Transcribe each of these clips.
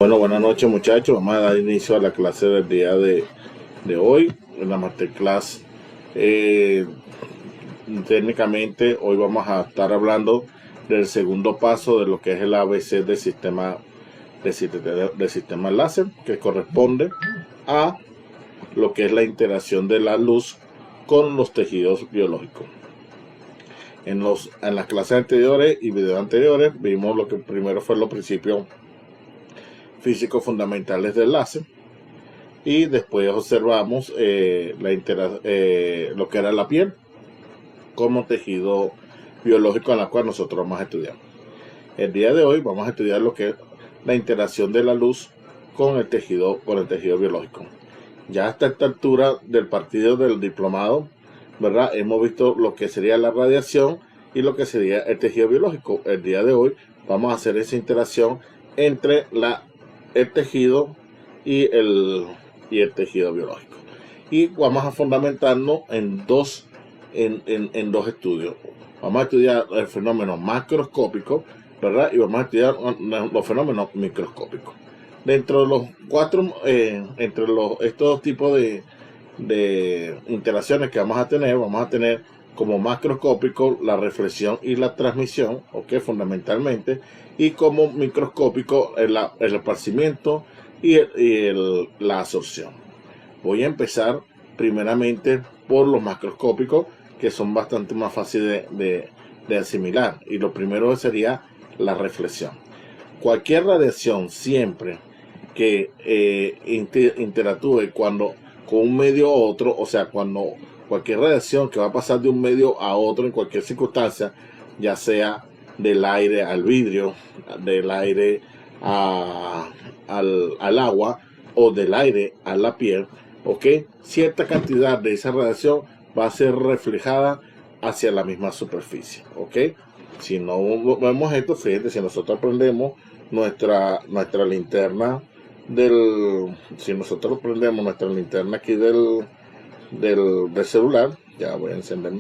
Bueno, buenas noches muchachos, vamos a dar inicio a la clase del día de hoy, en la masterclass. Eh, Técnicamente hoy vamos a estar hablando del segundo paso de lo que es el ABC del sistema láser, que corresponde a lo que es la interacción de la luz con los tejidos biológicos. En las clases anteriores y videos anteriores vimos lo que primero fue los principios físicos fundamentales del láser, y después observamos lo que era la piel como tejido biológico en la cual nosotros vamos a estudiar. El día de hoy vamos a estudiar lo que es la interacción de la luz con el tejido biológico. Ya hasta esta altura del partido del diplomado, ¿verdad? Hemos visto lo que sería la radiación y lo que sería el tejido biológico. El día de hoy vamos a hacer esa interacción entre el tejido y el tejido biológico. Y vamos a fundamentarnos en dos estudios. Vamos a estudiar el fenómeno macroscópico, ¿verdad? Y vamos a estudiar los fenómenos microscópicos. Dentro de los cuatro, estos dos tipos de interacciones que vamos a tener como macroscópico la reflexión y la transmisión, ¿ok? Fundamentalmente, y como microscópico el esparcimiento y la absorción. Voy a empezar primeramente por los macroscópicos, que son bastante más fáciles de asimilar, y lo primero sería la reflexión. Cualquier radiación, siempre que interactúe con un medio a otro, o sea, cuando cualquier radiación que va a pasar de un medio a otro en cualquier circunstancia, ya sea del aire al vidrio, del aire al agua o del aire a la piel, ¿ok? Cierta cantidad de esa radiación va a ser reflejada hacia la misma superficie, ¿ok? Si no vemos esto, fíjate, si nosotros prendemos nuestra linterna si nosotros prendemos nuestra linterna aquí del celular, ya voy a encender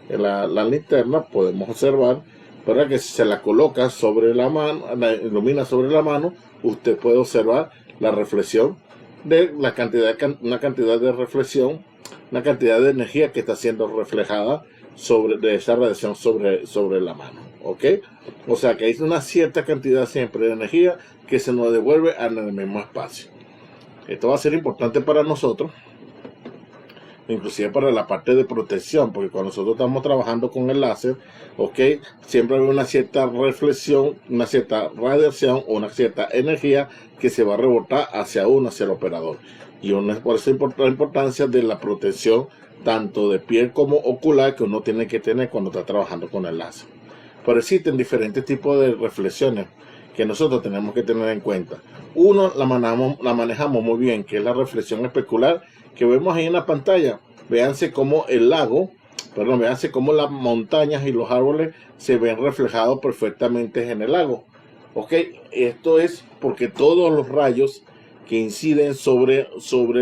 la linterna, podemos observar, ¿verdad?, que si se la coloca sobre la mano, la ilumina sobre la mano, usted puede observar la reflexión de una cantidad de reflexión, una cantidad de energía que está siendo reflejada de esa radiación sobre la mano, ¿ok? O sea que hay una cierta cantidad siempre de energía que se nos devuelve en el mismo espacio. Esto va a ser importante para nosotros, inclusive para la parte de protección, porque cuando nosotros estamos trabajando con el láser, ¿ok?, siempre hay una cierta reflexión, una cierta radiación o una cierta energía que se va a rebotar hacia el operador. Y por eso la importancia de la protección tanto de piel como ocular que uno tiene que tener cuando está trabajando con el láser. Pero existen diferentes tipos de reflexiones que nosotros tenemos que tener en cuenta. Uno la manejamos muy bien, que es la reflexión especular, que vemos ahí en la pantalla. Véanse cómo véanse cómo las montañas y los árboles se ven reflejados perfectamente en el lago. ¿Ok? Esto es porque todos los rayos que inciden sobre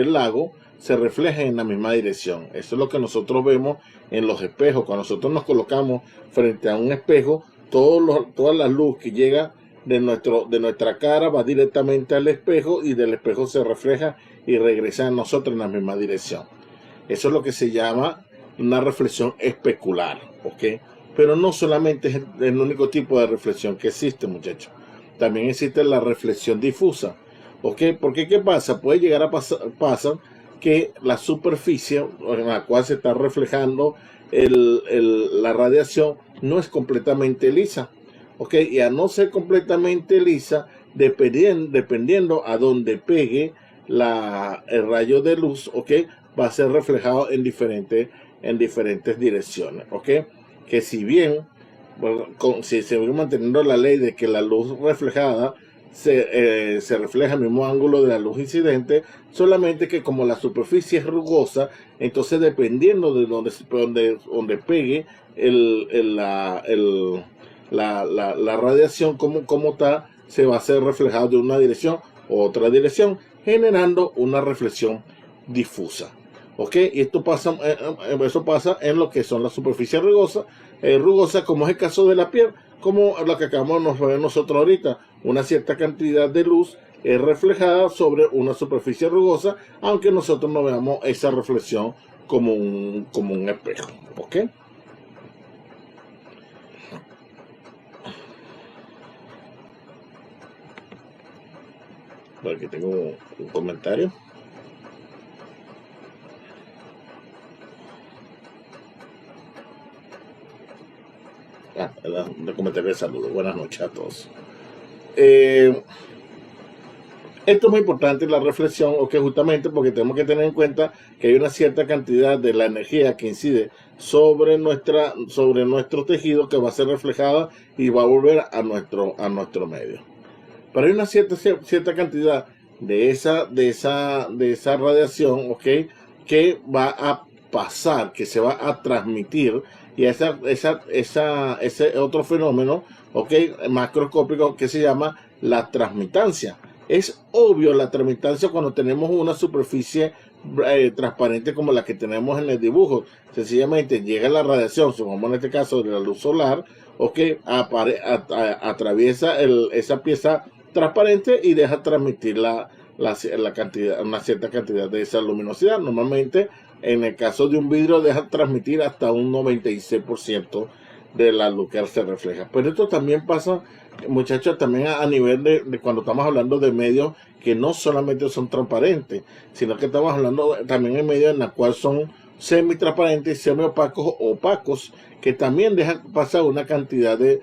el lago se reflejan en la misma dirección. Eso es lo que nosotros vemos en los espejos. Cuando nosotros nos colocamos frente a un espejo, toda la luz que llega de nuestra cara va directamente al espejo, y del espejo se refleja y regresa a nosotros en la misma dirección. Eso es lo que se llama una reflexión especular, ¿ok? Pero no solamente es el único tipo de reflexión que existe, muchachos. También existe la reflexión difusa, ¿ok? Porque ¿qué pasa? Puede llegar a pasar que la superficie en la cual se está reflejando la radiación no es completamente lisa, ¿ok? Y a no ser completamente lisa, dependiendo a donde pegue el rayo de luz, ¿ok?, va a ser reflejado en diferentes direcciones, ¿ok? Que si bien, bueno, si se sigue manteniendo la ley de que la luz reflejada se refleja al mismo ángulo de la luz incidente, solamente que como la superficie es rugosa, entonces dependiendo de donde pegue la radiación como está, se va a ser reflejado de una dirección u otra dirección, generando una reflexión difusa. ¿Ok? Y eso pasa en lo que son las superficies rugosas, como es el caso de la piel, como lo que acabamos de ver nosotros ahorita. Una cierta cantidad de luz es reflejada sobre una superficie rugosa, aunque nosotros no veamos esa reflexión como un espejo. ¿Ok? Bueno, aquí tengo un comentario. El comentario de saludo. Buenas noches a todos. Esto es muy importante, la reflexión, justamente porque tenemos que tener en cuenta que hay una cierta cantidad de la energía que incide sobre nuestro tejido, que va a ser reflejada y va a volver a nuestro medio. Pero hay una cierta cantidad de esa radiación, que va a pasar, que se va a transmitir, y ese otro fenómeno, macroscópico, que se llama la transmitancia. Es obvio la transmitancia cuando tenemos una superficie transparente como la que tenemos en el dibujo. Sencillamente llega la radiación, supongamos en este caso de la luz solar, atraviesa esa pieza transparente y deja transmitir una cierta cantidad de esa luminosidad. Normalmente, en el caso de un vidrio, deja transmitir hasta un 96% de la luz que se refleja. Pero esto también pasa, muchachos, también a nivel de cuando estamos hablando de medios que no solamente son transparentes, sino que estamos hablando también de medios en los cuales son semi-transparentes y semi-opacos, que también dejan pasar una cantidad de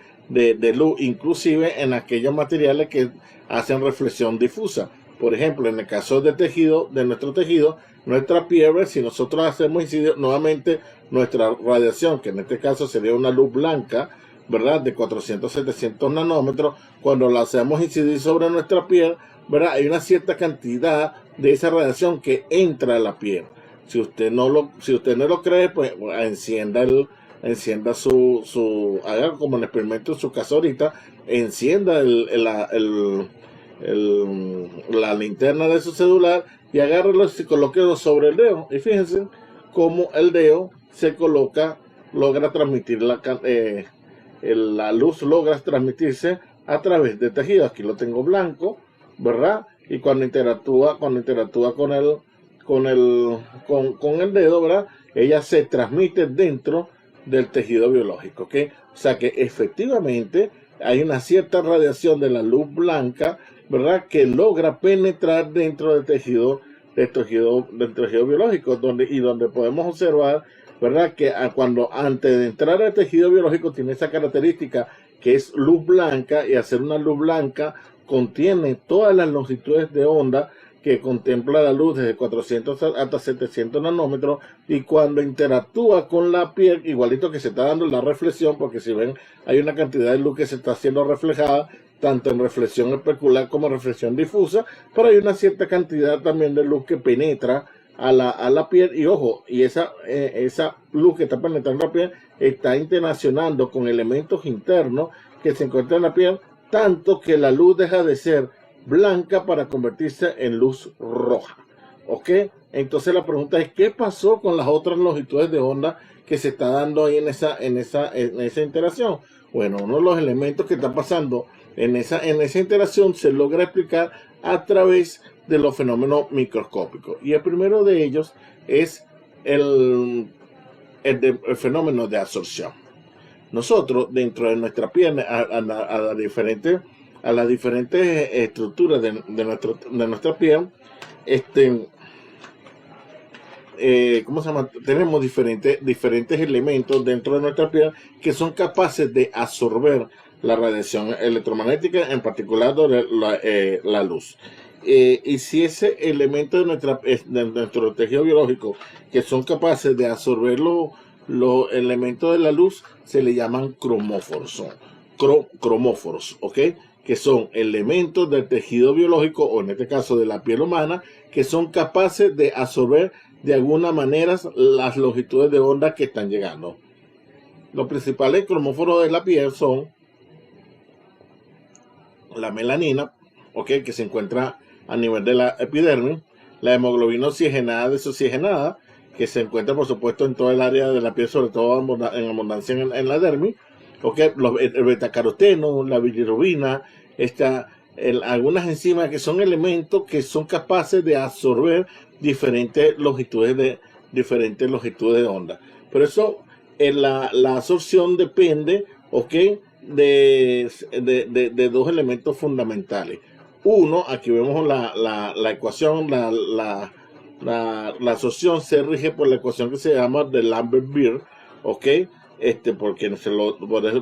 luz, inclusive en aquellos materiales que hacen reflexión difusa. Por ejemplo, en el caso de nuestro tejido, nuestra piel, si nosotros hacemos incidir nuevamente nuestra radiación, que en este caso sería una luz blanca, ¿verdad? De 400-700 nanómetros, cuando la hacemos incidir sobre nuestra piel, ¿verdad? Hay una cierta cantidad de esa radiación que entra a la piel. Si usted no lo cree, pues encienda haga como el experimento en su casa ahorita, encienda la linterna de su celular y agárrelo y colóquelo sobre el dedo. Y fíjense cómo el dedo logra transmitir la luz, logra transmitirse a través de tejido. Aquí lo tengo blanco, ¿verdad? Y cuando interactúa con el dedo, ¿verdad? Ella se transmite dentro del tejido biológico, ¿ok? O sea que efectivamente hay una cierta radiación de la luz blanca, ¿verdad? Que logra penetrar dentro del tejido biológico, donde podemos observar, ¿verdad? Que cuando antes de entrar al tejido biológico tiene esa característica que es luz blanca, y hacer una luz blanca contiene todas las longitudes de onda que contempla la luz desde 400 hasta 700 nanómetros, y cuando interactúa con la piel, igualito que se está dando la reflexión, porque si ven hay una cantidad de luz que se está siendo reflejada, tanto en reflexión especular como en reflexión difusa, pero hay una cierta cantidad también de luz que penetra a la piel, y ojo, y esa luz que está penetrando la piel está interaccionando con elementos internos que se encuentran en la piel, tanto que la luz deja de ser blanca para convertirse en luz roja. ¿Ok? Entonces la pregunta es, ¿qué pasó con las otras longitudes de onda que se está dando ahí en esa interacción? Bueno, uno de los elementos que está pasando en esa interacción se logra explicar a través de los fenómenos microscópicos. Y el primero de ellos es el fenómeno de absorción. Nosotros, dentro de nuestra piel, a las diferentes estructuras de nuestra piel, ¿cómo se llama? Tenemos diferentes elementos dentro de nuestra piel que son capaces de absorber la radiación electromagnética, en particular la luz. Y si ese elemento de nuestro tejido biológico que son capaces de absorber los elementos de la luz, se le llaman cromóforos, ¿ok? Que son elementos del tejido biológico, o en este caso de la piel humana, que son capaces de absorber de alguna manera las longitudes de onda que están llegando. Los principales cromóforos de la piel son la melanina, ¿ok? Que se encuentra a nivel de la epidermis, la hemoglobina oxigenada desoxigenada, que se encuentra por supuesto en toda el área de la piel, sobre todo en abundancia en la dermis, ¿ok? El betacaroteno, la bilirrubina, algunas enzimas que son elementos que son capaces de absorber diferentes longitudes de onda. Por eso la absorción depende, ¿ok?, de dos elementos fundamentales. Uno, aquí vemos la ecuación, la absorción se rige por la ecuación que se llama de Lambert-Beer, ¿ok?, porque se lo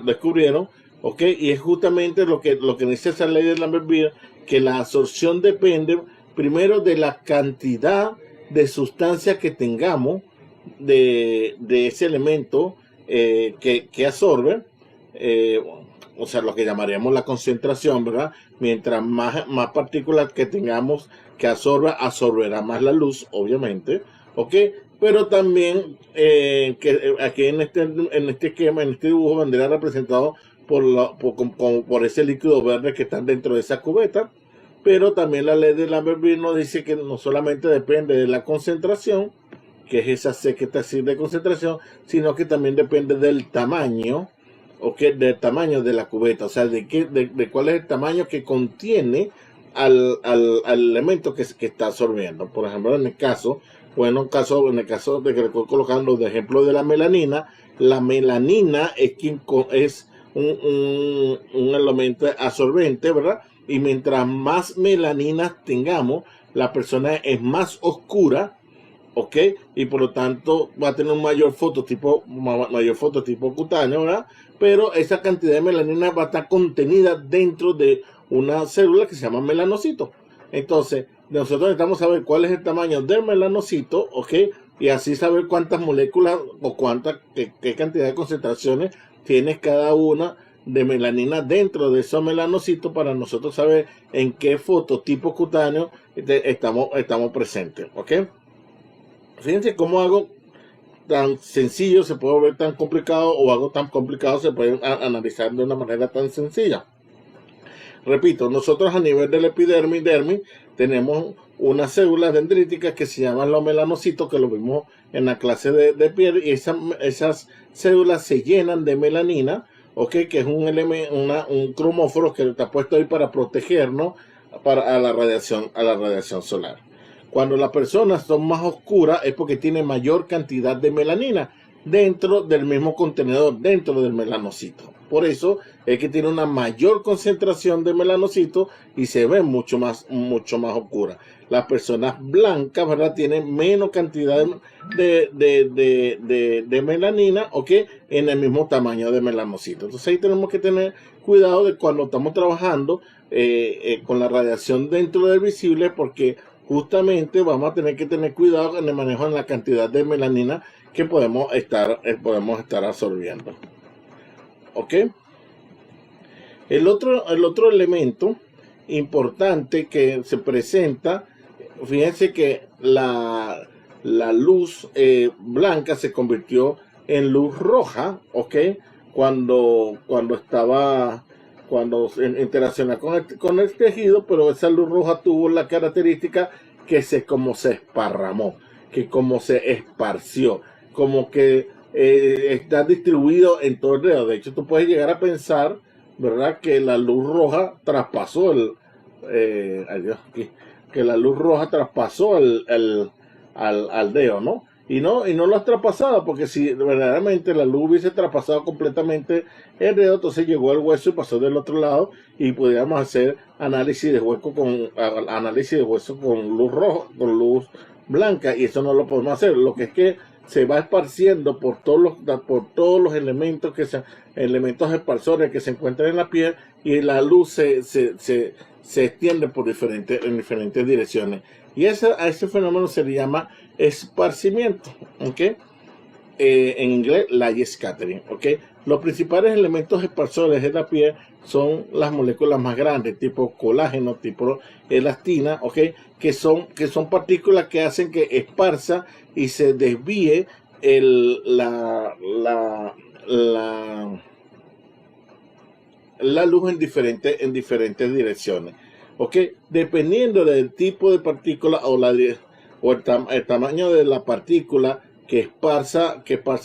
descubrieron, ¿ok? Y es justamente lo que dice esa ley de Lambert-Beer, que la absorción depende primero de la cantidad de sustancia que tengamos de ese elemento que absorbe, o sea, lo que llamaríamos la concentración, ¿verdad? Mientras más partículas que tengamos que absorberá más la luz, obviamente, ¿ok? Pero también que aquí en este esquema, en este dibujo, vendrá representado por ese líquido verde que está dentro de esa cubeta. Pero también la ley de Lambert-Beer nos dice que no solamente depende de la concentración, que es esa C que está así de concentración, sino que también depende del tamaño, del tamaño de la cubeta, o sea, de cuál es el tamaño que contiene al elemento que está absorbiendo. Por ejemplo, en el caso de que estoy colocando de ejemplo de la melanina es un elemento absorbente, ¿verdad? Y mientras más melaninas tengamos, la persona es más oscura, ¿ok? Y por lo tanto va a tener un mayor fototipo cutáneo, ¿verdad? Pero esa cantidad de melanina va a estar contenida dentro de una célula que se llama melanocito. Entonces, nosotros necesitamos saber cuál es el tamaño del melanocito, ¿ok? Y así saber cuántas moléculas o qué cantidad de concentraciones tiene cada una de melanina dentro de esos melanocitos, para nosotros saber en qué fototipo cutáneo estamos presentes, ¿ok? Fíjense cómo algo tan sencillo se puede ver tan complicado, o algo tan complicado se puede analizar de una manera tan sencilla. Repito, nosotros a nivel del epidermis, dermis, tenemos unas células dendríticas que se llaman los melanocitos, que lo vimos en la clase de piel, y esas células se llenan de melanina, ¿ok?, que es un cromóforo que está puesto ahí para protegernos a la radiación solar. Cuando las personas son más oscuras es porque tienen mayor cantidad de melanina dentro del mismo contenedor, dentro del melanocito. Por eso es que tiene una mayor concentración de melanocito y se ve mucho más oscura. Las personas blancas, ¿verdad?, tienen menos cantidad de melanina, ¿ok?, en el mismo tamaño de melanocito. Entonces ahí tenemos que tener cuidado de cuando estamos trabajando con la radiación dentro del visible, porque justamente vamos a tener que tener cuidado en el manejo de la cantidad de melanina que podemos estar absorbiendo. ¿Ok? El otro elemento importante que se presenta, fíjense que la luz blanca se convirtió en luz roja, ¿ok?, cuando interacciona con el tejido, pero esa luz roja tuvo la característica que como se esparramó, que como se esparció, como que está distribuido en todo el dedo. De hecho, tú puedes llegar a pensar, ¿verdad?, que la luz roja traspasó al dedo, ¿no? Y no lo has traspasado, porque si verdaderamente la luz hubiese traspasado completamente el dedo, entonces llegó al hueso y pasó del otro lado, y pudiéramos hacer análisis de hueso con luz roja, con luz blanca, y eso no lo podemos hacer. Lo que es que se va esparciendo por todos los elementos elementos esparsores que se encuentran en la piel, y la luz se extiende en diferentes direcciones. Y a ese fenómeno se le llama esparcimiento, ¿ok? En inglés, light scattering, ¿ok? Los principales elementos esparsores de la piel son las moléculas más grandes, tipo colágeno, tipo elastina, ¿ok?, que son partículas que hacen que esparza y se desvíe la luz en diferentes direcciones, ¿ok? Dependiendo del tipo de partícula o el tamaño de la partícula que esparza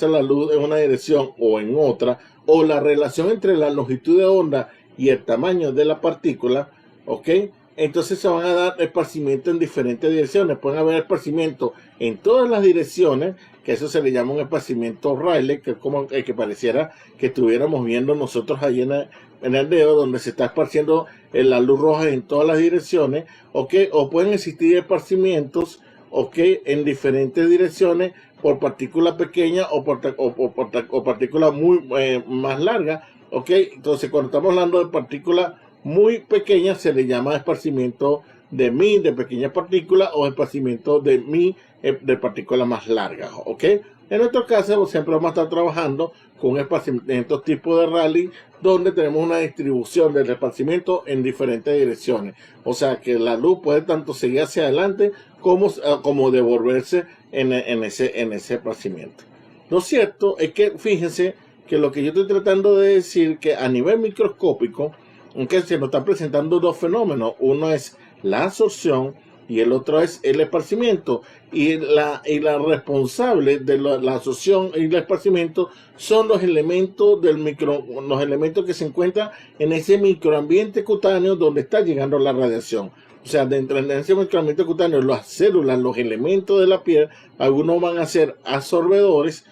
la luz en una dirección o en otra, o la relación entre la longitud de onda y el tamaño de la partícula, ¿ok? Entonces se van a dar esparcimiento en diferentes direcciones. Pueden haber esparcimiento en todas las direcciones, que eso se le llama un esparcimiento Rayleigh, que es como el que pareciera que estuviéramos viendo nosotros ahí en el dedo, donde se está esparciendo la luz roja en todas las direcciones, ¿ok? O pueden existir esparcimientos, ¿ok? En diferentes direcciones por partículas pequeñas o partículas muy más largas, ¿ok? Entonces, cuando estamos hablando de partículas muy pequeñas, se le llama esparcimiento de mí, de pequeñas partículas, o esparcimiento de mí, de partículas más largas, ¿ok? En nuestro caso, siempre vamos a estar trabajando con esparcimientos tipo de Rayleigh, donde tenemos una distribución del esparcimiento en diferentes direcciones. O sea, que la luz puede tanto seguir hacia adelante como devolverse en ese esparcimiento. Lo cierto es que, fíjense, que lo que yo estoy tratando de decir, que a nivel microscópico, aunque se nos están presentando dos fenómenos, uno es la absorción y el otro es el esparcimiento, y la responsable de la absorción y el esparcimiento son los elementos los elementos que se encuentran en ese microambiente cutáneo donde está llegando la radiación. O sea, dentro de ese microambiente cutáneo, las células, los elementos de la piel, algunos van a ser absorbedores,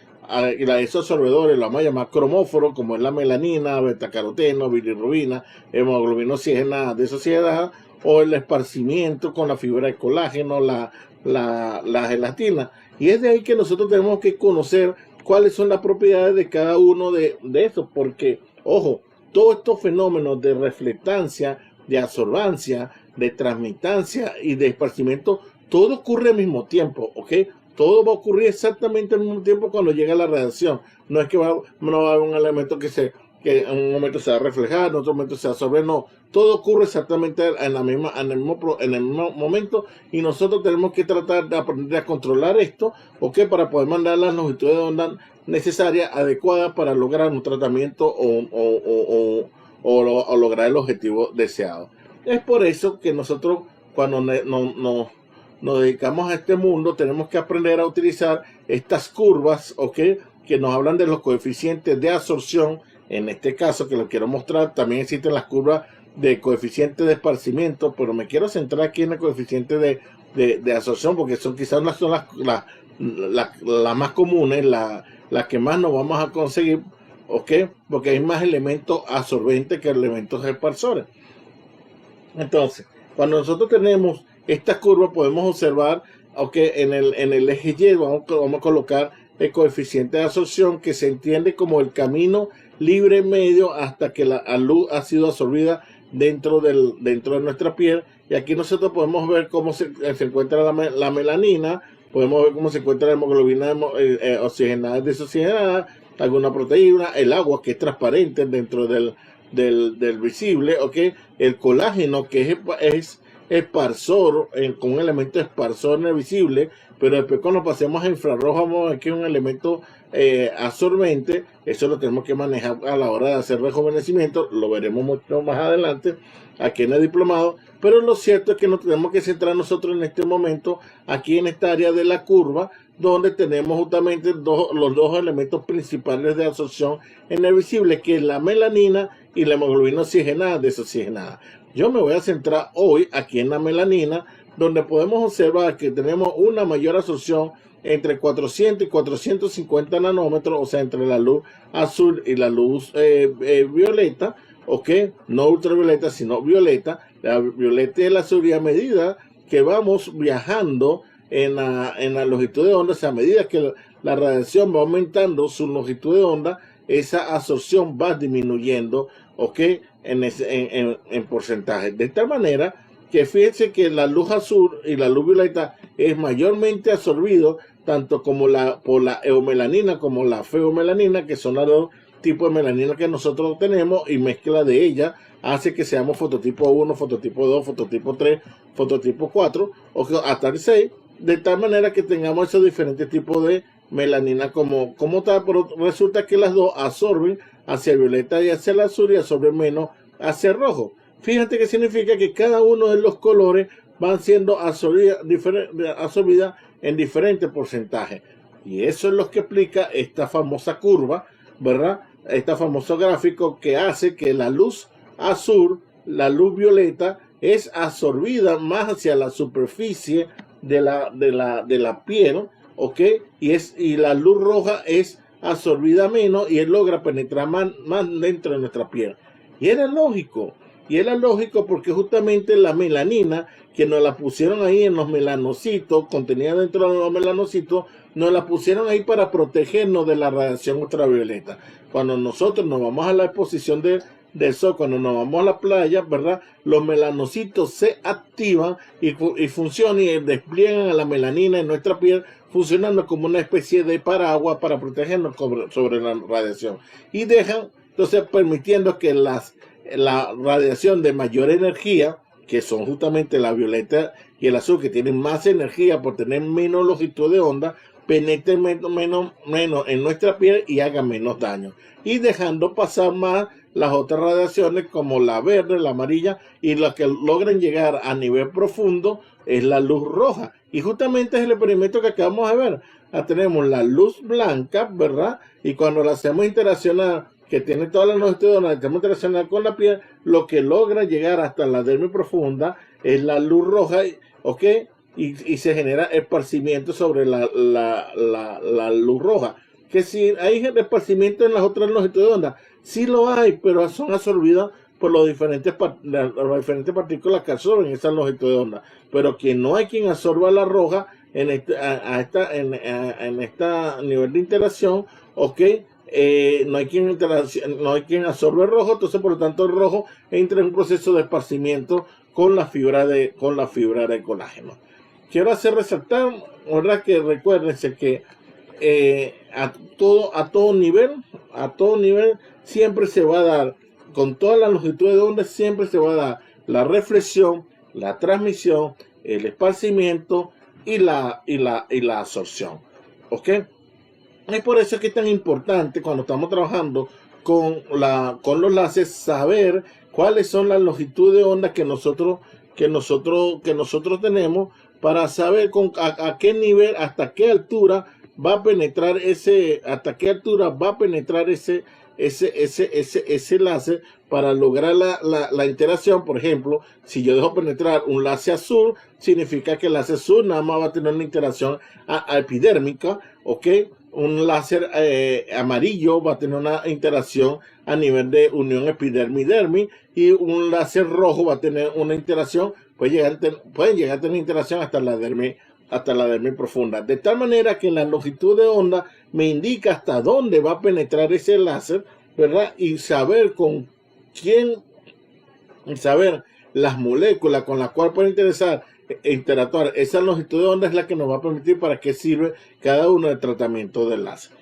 y esos absorbedores los vamos a llamar cromóforos, como es la melanina, betacaroteno, bilirrubina, hemoglobina oxigenada, desoxigenada, o el esparcimiento con la fibra de colágeno, la gelatina. Y es de ahí que nosotros tenemos que conocer cuáles son las propiedades de cada uno de estos, porque, ojo, todos estos fenómenos de reflectancia, de absorbancia, de transmitancia y de esparcimiento, todo ocurre al mismo tiempo, ¿ok? Todo va a ocurrir exactamente al mismo tiempo cuando llega la radiación. No es que no va a haber un elemento que en un momento se va a reflejar, en otro momento se va a absorber, no. Todo ocurre exactamente en el mismo momento, y nosotros tenemos que tratar de aprender a controlar esto, ¿ok? Para poder mandar las longitudes de onda necesarias, adecuadas para lograr un tratamiento o lograr el objetivo deseado. Es por eso que nosotros, cuando nos dedicamos a este mundo, tenemos que aprender a utilizar estas curvas, ¿ok? Que nos hablan de los coeficientes de absorción. En este caso, que lo quiero mostrar, también existen las curvas de coeficiente de esparcimiento, pero me quiero centrar aquí en el coeficiente de absorción, porque son quizás son las más comunes, las que más nos vamos a conseguir, ¿ok? Porque hay más elementos absorbentes que elementos esparsores. Entonces, cuando nosotros tenemos esta curva, podemos observar, okay, en el eje Y vamos a colocar el coeficiente de absorción, que se entiende como el camino libre medio hasta que la luz ha sido absorbida dentro de nuestra piel. Y aquí nosotros podemos ver cómo se encuentra la melanina, podemos ver cómo se encuentra la hemoglobina oxigenada y desoxigenada, alguna proteína, el agua, que es transparente dentro del visible, ¿okay? El colágeno, que es esparsor, con un elemento esparsor en el visible, pero después cuando pasemos a infrarrojo, vamos a ver que es un elemento absorbente. Eso lo tenemos que manejar a la hora de hacer rejuvenecimiento, lo veremos mucho más adelante aquí en el diplomado, pero lo cierto es que nos tenemos que centrar nosotros en este momento, aquí en esta área de la curva, donde tenemos justamente los dos elementos principales de absorción en el visible, que es la melanina y la hemoglobina oxigenada, desoxigenada. Yo me voy a centrar hoy aquí en la melanina, donde podemos observar que tenemos una mayor absorción entre 400 y 450 nanómetros, o sea, entre la luz azul y la luz violeta, ¿ok? No ultravioleta, sino violeta. La violeta y la azul, y a medida que vamos viajando en la longitud de onda, o sea, a medida que la radiación va aumentando su longitud de onda, esa absorción va disminuyendo, ¿ok? En porcentaje. De tal manera que fíjense que la luz azul y la luz violeta es mayormente absorbido tanto como por la eumelanina como la feomelanina, que son los dos tipos de melanina que nosotros tenemos, y mezcla de ella hace que seamos fototipo 1, fototipo 2, fototipo 3, fototipo 4, o hasta el 6, de tal manera que tengamos esos diferentes tipos de melanina como tal, pero resulta que las dos absorben hacia el violeta y hacia el azul, y absorben menos hacia el rojo. Fíjate que significa que cada uno de los colores van siendo absorbidas en diferentes porcentajes. Y eso es lo que explica esta famosa curva, ¿verdad? Este famoso gráfico que hace que la luz azul, la luz violeta es absorbida más hacia la superficie de la piel, ¿ok? Y la luz roja es absorbida menos y él logra penetrar más dentro de nuestra piel. Y era lógico porque justamente la melanina, que nos la pusieron ahí en los melanocitos, contenida dentro de los melanocitos, nos la pusieron ahí para protegernos de la radiación ultravioleta. Cuando nosotros nos vamos a la exposición del sol, cuando nos vamos a la playa, ¿verdad? Los melanocitos se activan y funcionan y despliegan a la melanina en nuestra piel, funcionando como una especie de paraguas para protegernos sobre la radiación. Y dejan, entonces, permitiendo que la radiación de mayor energía, que son justamente la violeta y el azul, que tienen más energía por tener menos longitud de onda, penetre menos en nuestra piel y haga menos daño. Y dejando pasar más las otras radiaciones como la verde, la amarilla, y las que logran llegar a nivel profundo es la luz roja. Y justamente es el experimento que acabamos de ver. Tenemos la luz blanca, ¿verdad? Y cuando la hacemos interaccionar, que tiene todas las longitud de onda, la hacemos interaccionar con la piel, lo que logra llegar hasta la dermis profunda es la luz roja, ¿ok? Y se genera esparcimiento sobre la luz roja. Que si hay esparcimiento en las otras longitudes de onda, sí lo hay, pero son absorbidas por las diferentes partículas que absorben esa longitud de onda. Pero que no hay quien absorba la roja en este nivel de interacción, ¿ok? No hay quien absorbe el rojo, entonces por lo tanto el rojo entra en un proceso de esparcimiento con la fibra de colágeno. Quiero hacer resaltar, ¿verdad? Que recuérdense que a todo nivel siempre se va a dar, con toda la longitud de onda, siempre se va a dar la reflexión, la transmisión, el esparcimiento y la absorción. ¿Ok? Es por eso que es tan importante cuando estamos trabajando con los láseres saber cuáles son las longitudes de onda que nosotros tenemos, para saber a qué nivel, hasta qué altura va a penetrar ese láser para lograr la interacción. Por ejemplo, si yo dejo penetrar un láser azul, significa que el láser azul nada más va a tener una interacción epidérmica, ¿ok? Un láser amarillo va a tener una interacción a nivel de unión epidermis-dermis, y un láser rojo va a tener una interacción, pueden llegar a tener interacción hasta la dermis profunda. De tal manera que la longitud de onda me indica hasta dónde va a penetrar ese láser, ¿verdad? Y saber saber las moléculas con las cuales puede interactuar esa longitud de onda es la que nos va a permitir para qué sirve cada uno del tratamiento del láser.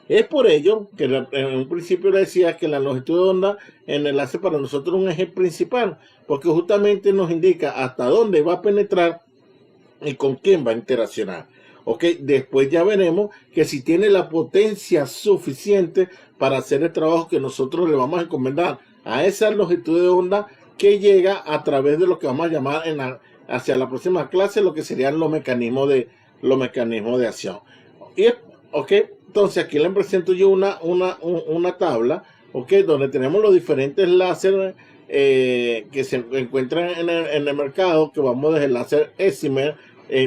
Es por ello que en un principio le decía que la longitud de onda en el láser para nosotros es un eje principal, porque justamente nos indica hasta dónde va a penetrar y con quién va a interaccionar. ¿Ok? Después ya veremos que si tiene la potencia suficiente para hacer el trabajo que nosotros le vamos a encomendar a esa longitud de onda, que llega a través de lo que vamos a llamar hacia la próxima clase lo que serían los mecanismos de acción. ¿Ok? Entonces aquí les presento yo una tabla, ¿ok? Donde tenemos los diferentes láseres que se encuentran en el mercado, que vamos desde el láser Excimer,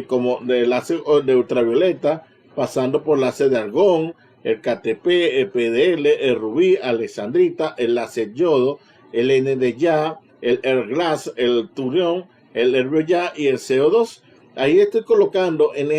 como del láser de ultravioleta, pasando por láser de argón, el KTP, el PDL, el rubí, alexandrita, el láser yodo, el NdYa, el Airglass, el turión, el RBYa y el CO2. Ahí estoy colocando en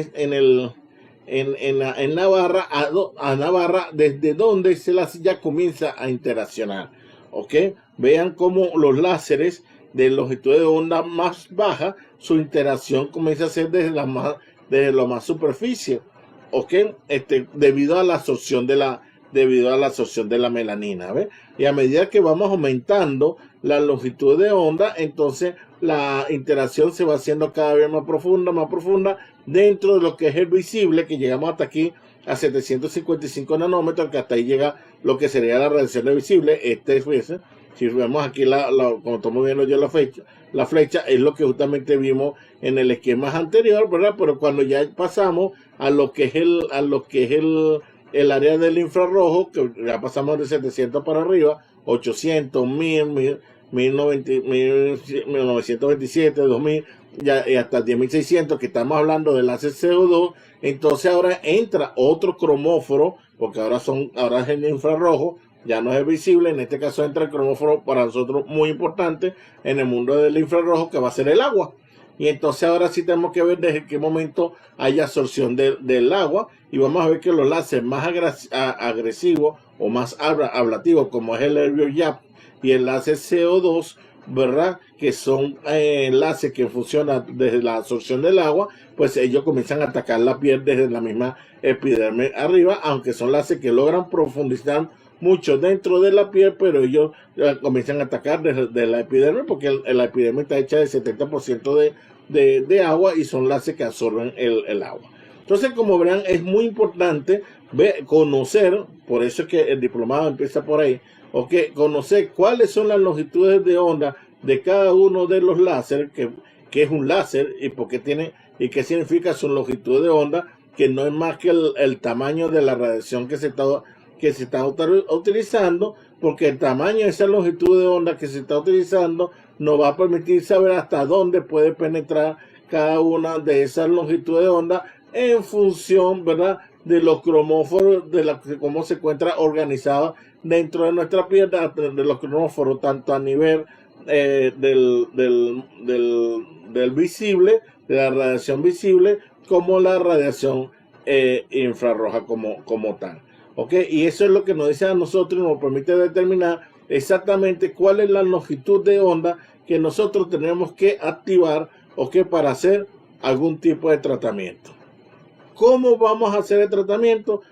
la barra a la barra desde donde ese láser ya comienza a interaccionar. ¿Ok? Vean cómo los láseres de longitud de onda más baja, su interacción comienza a ser desde la más superficie. ¿Ok? Debido a la absorción de la melanina. ¿Ve? Y a medida que vamos aumentando la longitud de onda, entonces la interacción se va haciendo cada vez más profunda dentro de lo que es el visible, que llegamos hasta aquí a 755 nanómetros, que hasta ahí llega lo que sería la radiación de visible. Si vemos aquí como estamos viendo yo la flecha, es lo que justamente vimos en el esquema anterior, ¿verdad? Pero cuando ya pasamos a lo que es el área del infrarrojo, que ya pasamos de 700 para arriba, 800, 1000, 1927, 2000, ya, y hasta 10.600, que estamos hablando del láser CO2. Entonces ahora entra otro cromóforo, porque ahora es el infrarrojo, ya no es visible. En este caso entra el cromóforo para nosotros muy importante en el mundo del infrarrojo, que va a ser el agua. Y entonces ahora sí tenemos que ver desde qué momento hay absorción del agua, y vamos a ver que los láseres más agresivos o más ablativos, como es el HerbioYap y el láser CO2, ¿verdad? Que son láseres que funcionan desde la absorción del agua, pues ellos comienzan a atacar la piel desde la misma epidermis arriba, aunque son láseres que logran profundizar mucho dentro de la piel, pero ellos comienzan a atacar desde la epidermis, porque la epidermis está hecha de 70% de agua, y son láseres que absorben el agua. Entonces, como verán, es muy importante conocer, por eso es que el diplomado empieza por ahí, conocer cuáles son las longitudes de onda de cada uno de los láseres, que es un láser, y por qué tiene, y qué significa su longitud de onda, que no es más que el tamaño de la radiación que se está utilizando, porque el tamaño de esa longitud de onda que se está utilizando nos va a permitir saber hasta dónde puede penetrar cada una de esas longitudes de onda, en función, ¿verdad?, de los cromóforos, de cómo se encuentra organizado dentro de nuestra piel, de los cromóforos, tanto a nivel del visible, de la radiación visible, como la radiación infrarroja como tal. Y eso es lo que nos dice a nosotros y nos permite determinar exactamente cuál es la longitud de onda que nosotros tenemos que activar, para hacer algún tipo de tratamiento. ¿Cómo vamos a hacer el tratamiento?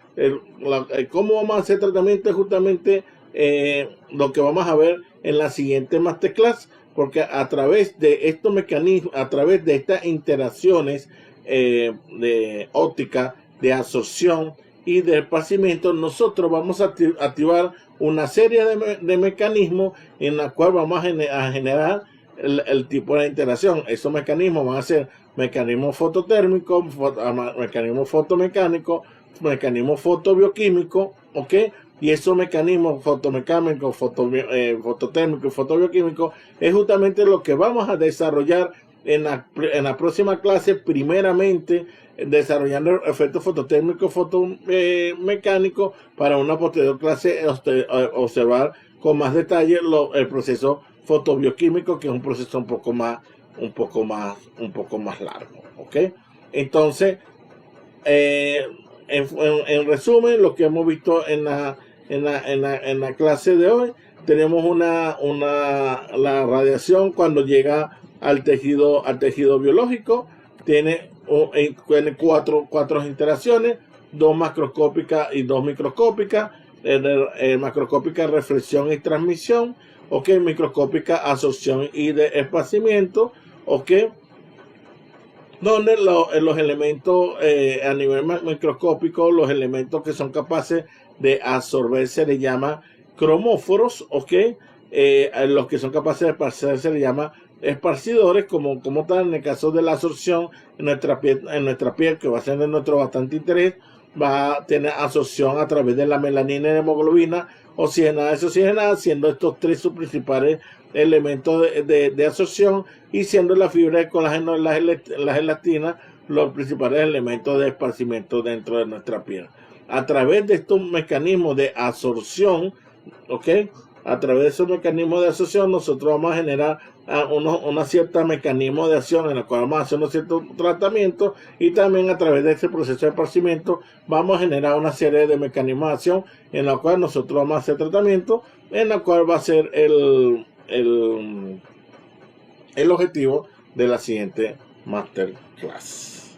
¿Cómo vamos a hacer el tratamiento? Es justamente lo que vamos a ver en la siguiente masterclass, porque a través de estos mecanismos, a través de estas interacciones de óptica, de absorción y de esparcimiento, nosotros vamos a activar una serie de mecanismos en la cual vamos a generar el tipo de interacción. Esos mecanismos van a ser mecanismos fototérmicos, mecanismos fotomecánicos, mecanismos fotobioquímicos, y esos mecanismos fotomecánicos, fototérmicos y fotobioquímicos es justamente lo que vamos a desarrollar en la próxima clase, primeramente desarrollando efectos fototérmicos, fotomecánicos, para una posterior clase observar con más detalle el proceso fotobioquímico, que es un proceso un poco más largo. Entonces, en resumen, lo que hemos visto en la clase de hoy, tenemos la radiación cuando llega al tejido biológico. Tiene cuatro interacciones, 2 macroscópicas y 2 microscópicas. Macroscópica, reflexión y transmisión, microscópica, absorción y de esparcimiento, donde los elementos a nivel microscópico, los elementos que son capaces de absorber se le llama cromóforos, los que son capaces de esparcer se le llama esparcidores, como tal. En el caso de la absorción en nuestra piel, que va a ser de nuestro bastante interés, va a tener absorción a través de la melanina y la hemoglobina, oxigenada y desoxigenada, siendo estos 3 sus principales elementos de absorción, y siendo la fibra de colágeno y la gelatina los principales elementos de esparcimiento dentro de nuestra piel. A través de estos mecanismos de absorción, a través de esos mecanismos de absorción, nosotros vamos a generar una cierta mecanismo de acción en el cual vamos a hacer unos ciertos tratamientos, y también a través de ese proceso de esparcimiento vamos a generar una serie de mecanismos de acción en la cual nosotros vamos a hacer tratamiento, en la cual va a ser el objetivo de la siguiente masterclass.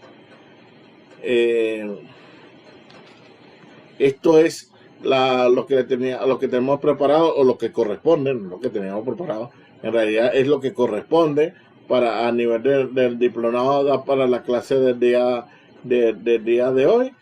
Esto es lo que tenemos preparado, o lo que corresponde. Lo que teníamos preparado en realidad es lo que corresponde a nivel del diplomado para la clase del día de hoy.